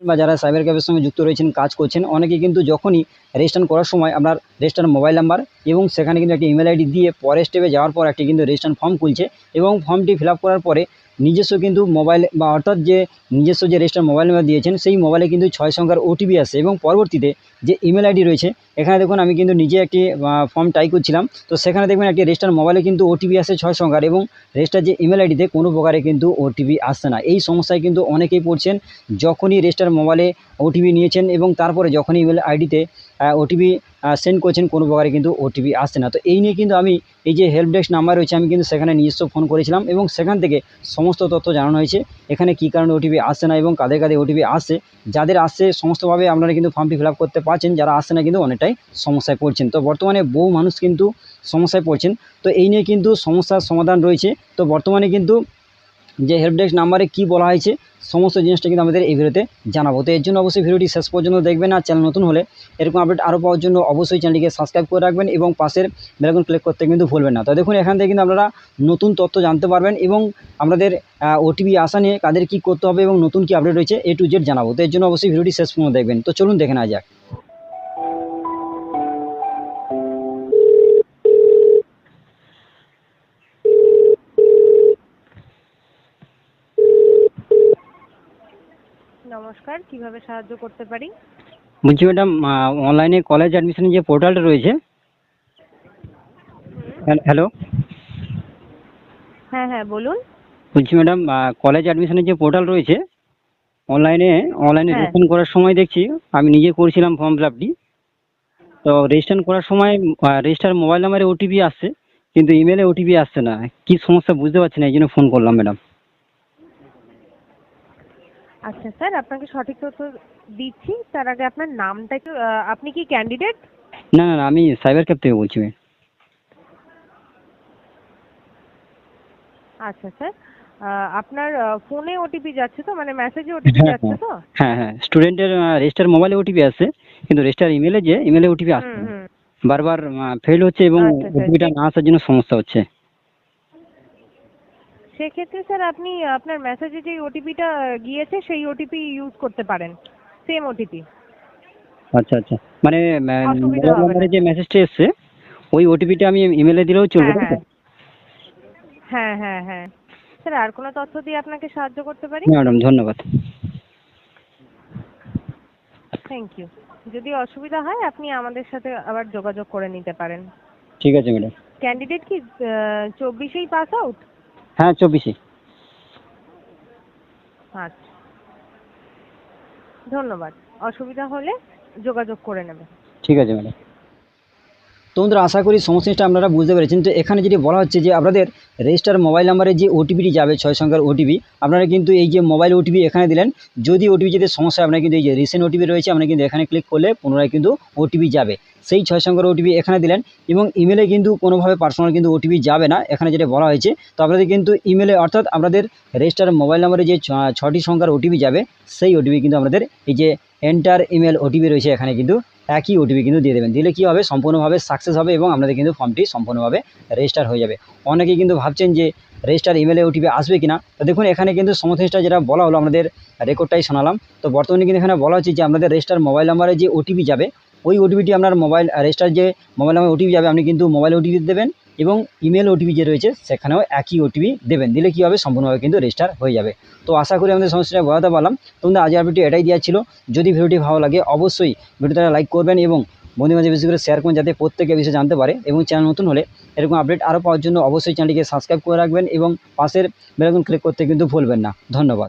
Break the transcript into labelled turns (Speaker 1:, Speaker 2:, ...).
Speaker 1: বা যারা সাইবার ক্যাফের সঙ্গে যুক্ত রয়েছেন, কাজ করছেন, অনেকে কিন্তু যখনই রেজিস্ট্রেশন করার সময় আপনার রেজিস্টার মোবাইল নাম্বার এবং সেখানে কিন্তু একটি ইমেল আইডি দিয়ে পরের স্টেপে যাওয়ার পর একটি কিন্তু রেজিস্ট্রেশন ফর্ম খুলছে এবং ফর্মটি ফিল আপ করার পরে নিজস্ব কিন্তু মোবাইল বা অর্থাৎ যে নিজস্ব যে রেজিস্টার মোবাইল নাম্বার দিয়েছেন সেই মোবাইলে কিন্তু 6 সংখ্যার ওটিপি আসে এবং পরবর্তীতে যে ইমেল আইডি রয়েছে এখানে দেখুন আমি কিন্তু নিজে একটি ফর্ম টাইপ করছিলাম, তো সেখানে দেখবেন একটি রেজিস্টার মোবাইলে কিন্তু ওটিপি আসে 6 সংখ্যার এবং রেজিস্টার যে ইমেল আইডিতে কোনো প্রকারে কিন্তু ওটিপি আসছে না। এই সমস্যায় কিন্তু অনেকেই পড়ছেন, যখনই রেজিস্টার মোবাইলে ওটিপি নিয়েছেন এবং তারপরে যখনই ইমেল আইডিতে ওটিপি সেন্ড করছেন কোনো প্রকারে কিন্তু ওটিপি আসছে না। তো এই নিয়ে কিন্তু আমি এই যে হেল্প ডেস্ক নাম্বার রয়েছে আমি কিন্তু সেখানে নিজস্ব ফোন করেছিলাম এবং সেখান থেকে সমস্ত তথ্য জানানো হয়েছে এখানে কী কারণে ওটিপি আসছে না এবং কাদের কাদের ওটিপি আসছে। যাদের আসছে সমস্তভাবে আপনারা কিন্তু ফর্মটি ফিল আপ করতে পারছেন, যারা আসছে না কিন্তু অনেকটাই সমস্যায় পড়ছেন। তো বর্তমানে বহু মানুষ কিন্তু সমস্যায় পড়ছেন, তো এই নিয়ে কিন্তু সমস্যার সমাধান রয়েছে। তো বর্তমানে কিন্তু যে হেল্প ডেস্ক নাম্বারে কী বলা হয়েছে সমস্ত জিনিসটা কিন্তু আমাদের এই ভিডিওতে জানাবো। তো এর জন্য অবশ্যই ভিডিওটি শেষ পর্যন্ত দেখবেন, আর চ্যানেল নতুন হলে এরকম আপডেট আরও পাওয়ার জন্য অবশ্যই চ্যানেলটিকে সাবস্ক্রাইব করে রাখবেন এবং পাশের বেল আইকন ক্লিক করতে কিন্তু ভুলবেন না। তো দেখুন এখান থেকে কিন্তু আপনারা নতুন তথ্য জানতে পারবেন এবং আমাদের ওটিপি আসা নিয়ে কাদের কী করতে হবে এবং নতুন কী আপডেট রয়েছে A to Z জানাবো। তো এর জন্য অবশ্যই ভিডিওটি শেষ পর্যন্ত দেখবেন। তো চলুন দেখে নেওয়া যাক।
Speaker 2: নমস্কার, কিভাবে সাহায্য করতে পারি?
Speaker 1: বলছি ম্যাডাম, অনলাইনে কলেজ অ্যাডমিশনের যে পোর্টালটা রয়েছে। হ্যালো।
Speaker 2: হ্যাঁ হ্যাঁ বলুন।
Speaker 1: বলছি ম্যাডাম, কলেজ অ্যাডমিশনের যে পোর্টাল রয়েছে অনলাইনে
Speaker 2: হ্যাঁ
Speaker 1: রেজিস্ট্রেশন করার সময় দেখছি আমি নিজে করেছিলাম ফর্ম ফিল আপটি। তো রেজিস্ট্রেশন করার সময় রেজিস্টার মোবাইল নাম্বারে ওটিপি আসছে কিন্তু ইমেলে ওটিপি আসছে না। কি সমস্যা বুঝতে পারছি না, এই জন্য ফোন করলাম ম্যাডাম।
Speaker 2: আচ্ছা স্যার, আপনাকে সঠিক তথ্য দিচ্ছি। তার আগে আপনার নামটা একটু, আপনি কি ক্যান্ডিডেট?
Speaker 1: না না না, আমি সাইবার ক্যাফ থেকে বলছি ম্যাম।
Speaker 2: আচ্ছা স্যার, আপনার ফোনে ওটিপি যাচ্ছে তো, মানে মেসেজে ওটিপি
Speaker 1: হ্যাঁ
Speaker 2: যাচ্ছে
Speaker 1: হ্যাঁ
Speaker 2: তো?
Speaker 1: হ্যাঁ হ্যাঁ, স্টুডেন্টের রেজিস্টার মোবাইলে ওটিপি আসছে কিন্তু রেজিস্টার ইমেলে ওটিপি আসছে
Speaker 2: হুম
Speaker 1: না।
Speaker 2: হুম।
Speaker 1: বারবার ফেল হচ্ছে এবং
Speaker 2: আচ্ছা স্যার,
Speaker 1: ওটিপিটা না আসার জন্য সমস্যা হচ্ছে।
Speaker 2: সেক্ষেত্রে স্যার আপনি আপনার মেসেজে যে ওটিপিটা গিয়েছে সেই ওটিপি ইউজ করতে পারেন, সেম ওটিপি।
Speaker 1: আচ্ছা আচ্ছা, মানে
Speaker 2: অসুবিধা
Speaker 1: মোবাইল
Speaker 2: হবে না।
Speaker 1: নাম্বারে যে মেসেজটা এসছে ওই ওটিপিটা আমি ইমেলে দিলেও চলবে
Speaker 2: হ্যাঁ
Speaker 1: তাই তো?
Speaker 2: হ্যাঁ হ্যাঁ হ্যাঁ হ্যাঁ। স্যার আর কোনো তথ্য দিয়ে আপনাকে সাহায্য করতে পারি?
Speaker 1: হ্যাঁ ম্যাডাম, ধন্যবাদ।
Speaker 2: Thank you. যদি অসুবিধা হয় আপনি আমাদের সাথে আবার যোগাযোগ করে নিতে পারেন।
Speaker 1: ঠিক আছে ম্যাডাম।
Speaker 2: ক্যান্ডিডেট কি 24-এই পাস আউট?
Speaker 1: হ্যাঁ 24-এ।
Speaker 2: আচ্ছা, ধন্যবাদ। অসুবিধা হলে যোগাযোগ করে নেবেন।
Speaker 1: ঠিক আছে ম্যাডাম। তো বন্ধুরা, আশা করি সমস্ত জিনিসটা আপনারা বুঝতে পেরেছেন। তো এখানে যেটি বলা হচ্ছে যে আপনাদের রেজিস্টার মোবাইল নাম্বারে যে ওটিপিটি যাবে 6 সংখ্যার ওটিপি, আপনারা কিন্তু এই যে মোবাইল ওটিপি এখানে দিলেন। যদি ওটিপি যেতে সমস্যা হয় আপনারা কিন্তু এই যে রিসেন্ট ওটিপি রয়েছে আপনারা কিন্তু এখানে ক্লিক করলে পুনরায় কিন্তু ওটিপি যাবে। সেই 6 সংখ্যার ওটিপি এখানে দিলেন এবং ইমেলে কিন্তু কোনোভাবে পার্সোনাল কিন্তু ওটিপি যাবে না এখানে যেটা বলা হয়েছে। তো আপনাদের কিন্তু ইমেলে অর্থাৎ আপনাদের রেজিস্টার মোবাইল নাম্বারে যে 6টি সংখ্যার ওটিপি যাবে সেই ওটিপি কিন্তু আপনাদের এই যে এন্টার ইমেল ওটিপি রয়েছে এখানে কিন্তু একই ওটিপি কিন্তু দিয়ে দেবেন। দিলে কী হবে, সম্পূর্ণভাবে সাকসেস হবে এবং আপনাদের কিন্তু ফর্মটি সম্পূর্ণভাবে রেজিস্টার হয়ে যাবে। অনেকেই কিন্তু ভাবছেন যে রেজিস্টার ইমেলে ওটিপি আসবে কিনা। তো দেখুন এখানে কিন্তু সমস্ত জিনিসটা যেটা বলা হলো আপনাদের রেকর্ডটাই শোনালাম। তো বর্তমানে কিন্তু এখানে বলা হচ্ছে যে আপনাদের রেজিস্টার মোবাইল নাম্বারে যে ওটিপি যাবে ওই ওটিপিটি আপনার মোবাইল রেজিস্টার যে মোবাইল নাম্বারে ওটিপি যাবে আপনি কিন্তু মোবাইল ওটিপি দেবেন এবং ইমেল ওটিপি যে রয়েছে সেখানেও একই ওটিপি দেবেন। দিলে কী হবে, সম্পূর্ণভাবে কিন্তু রেজিস্টার হয়ে যাবে। তো আশা করি আমাদের সমস্যাটা বোঝাতে পারলাম। তোমাদের আজকের ভিডিও এটাই দেওয়া ছিল। যদি ভিডিওটি ভালো লাগে অবশ্যই ভিডিওটা লাইক করবেন এবং বন্ধু বান্ধব বেশি করে শেয়ার করুন যাতে প্রত্যেকে বিষয়ে জানতে পারে এবং চ্যানেল নতুন হলে এরকম আপডেট আরও পাওয়ার জন্য অবশ্যই চ্যানেলটিকে সাবস্ক্রাইব করে রাখবেন এবং পাশের বেল আইকন ক্লিক করতে কিন্তু ভুলবেন না। ধন্যবাদ।